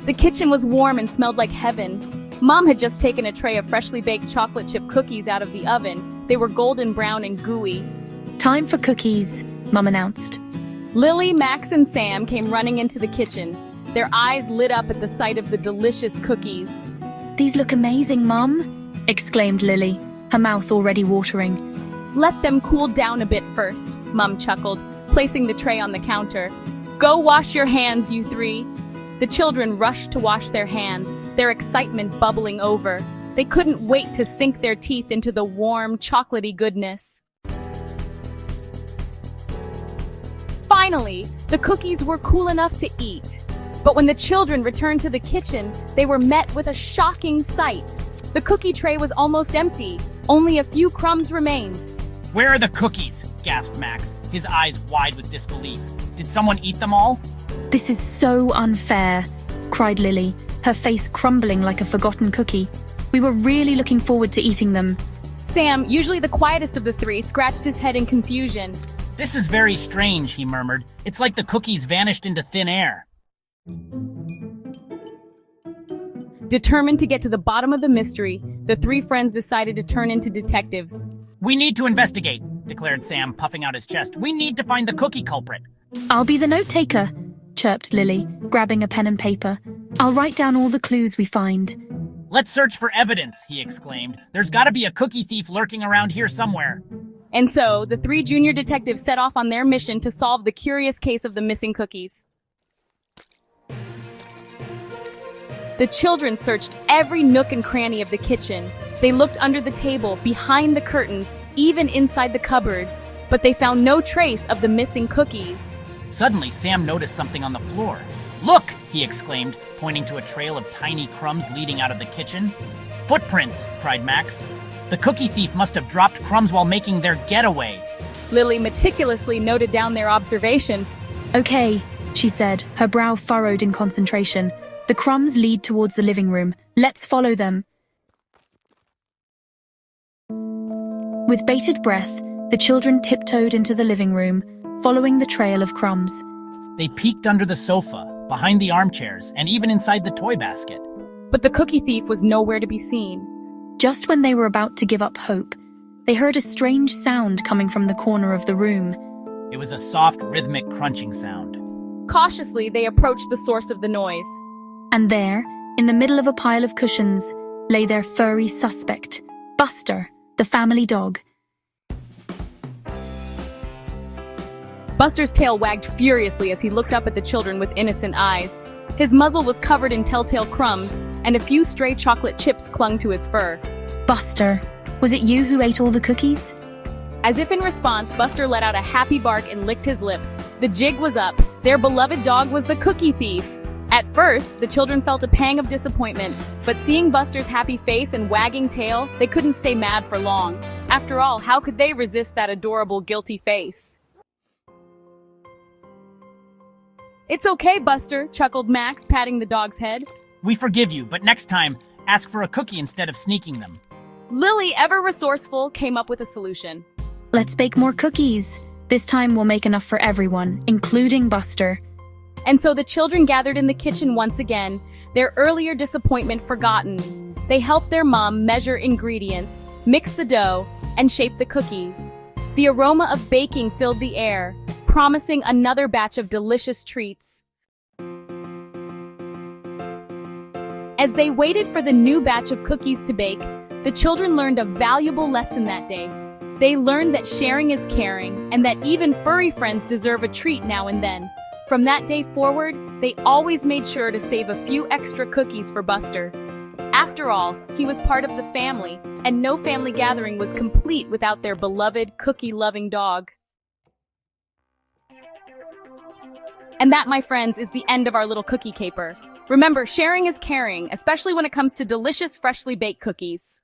The kitchen was warm and smelled like heaven. Mom had just taken a tray of freshly baked chocolate chip cookies out of the oven. They were golden brown and gooey. "Time for cookies," Mum announced. Lily, Max, and Sam came running into the kitchen. Their eyes lit up at the sight of the delicious cookies. "These look amazing, Mum," exclaimed Lily, her mouth already watering. "Let them cool down a bit first," Mum chuckled, placing the tray on the counter. "Go wash your hands, you three." The children rushed to wash their hands, their excitement bubbling over. They couldn't wait to sink their teeth into the warm, chocolatey goodness. Finally, the cookies were cool enough to eat. But when the children returned to the kitchen, they were met with a shocking sight. The cookie tray was almost empty. Only a few crumbs remained. "Where are the cookies?" gasped Max, his eyes wide with disbelief. "Did someone eat them all?" "This is so unfair," cried Lily, her face crumbling like a forgotten cookie. "We were really looking forward to eating them." Sam, usually the quietest of the three, scratched his head in confusion. "This is very strange," he murmured. "It's like the cookies vanished into thin air." Determined to get to the bottom of the mystery, the three friends decided to turn into detectives. "We need to investigate," declared Sam, puffing out his chest. "We need to find the cookie culprit." "I'll be the note-taker," chirped Lily, grabbing a pen and paper. "I'll write down all the clues we find." "Let's search for evidence," he exclaimed. "There's gotta be a cookie thief lurking around here somewhere." And so, the three junior detectives set off on their mission to solve the curious case of the missing cookies. The children searched every nook and cranny of the kitchen. They looked under the table, behind the curtains, even inside the cupboards. But they found no trace of the missing cookies. Suddenly, Sam noticed something on the floor. "Look!" he exclaimed, pointing to a trail of tiny crumbs leading out of the kitchen. "Footprints!" cried Max. "The cookie thief must have dropped crumbs while making their getaway." Lily meticulously noted down their observation. "Okay," she said, her brow furrowed in concentration. "The crumbs lead towards the living room. Let's follow them." With bated breath, the children tiptoed into the living room, following the trail of crumbs. They peeked under the sofa, behind the armchairs, and even inside the toy basket. But the cookie thief was nowhere to be seen. Just when they were about to give up hope, they heard a strange sound coming from the corner of the room. It was a soft, rhythmic crunching sound. Cautiously, they approached the source of the noise. And there, in the middle of a pile of cushions, lay their furry suspect, Buster, the family dog. Buster's tail wagged furiously as he looked up at the children with innocent eyes. His muzzle was covered in telltale crumbs, and a few stray chocolate chips clung to his fur. "Buster, was it you who ate all the cookies?" As if in response, Buster let out a happy bark and licked his lips. The jig was up. Their beloved dog was the cookie thief. At first, the children felt a pang of disappointment, but seeing Buster's happy face and wagging tail, they couldn't stay mad for long. After all, how could they resist that adorable, guilty face? "It's okay, Buster," chuckled Max, patting the dog's head. "We forgive you, but next time, ask for a cookie instead of sneaking them." Lily, ever resourceful, came up with a solution. "Let's bake more cookies. This time we'll make enough for everyone, including Buster." And so the children gathered in the kitchen once again, their earlier disappointment forgotten. They helped their mom measure ingredients, mix the dough, and shape the cookies. The aroma of baking filled the air, promising another batch of delicious treats. As they waited for the new batch of cookies to bake, the children learned a valuable lesson that day. They learned that sharing is caring, and that even furry friends deserve a treat now and then. From that day forward, they always made sure to save a few extra cookies for Buster. After all, he was part of the family, and no family gathering was complete without their beloved, cookie-loving dog. And that, my friends, is the end of our little cookie caper. Remember, sharing is caring, especially when it comes to delicious, freshly baked cookies.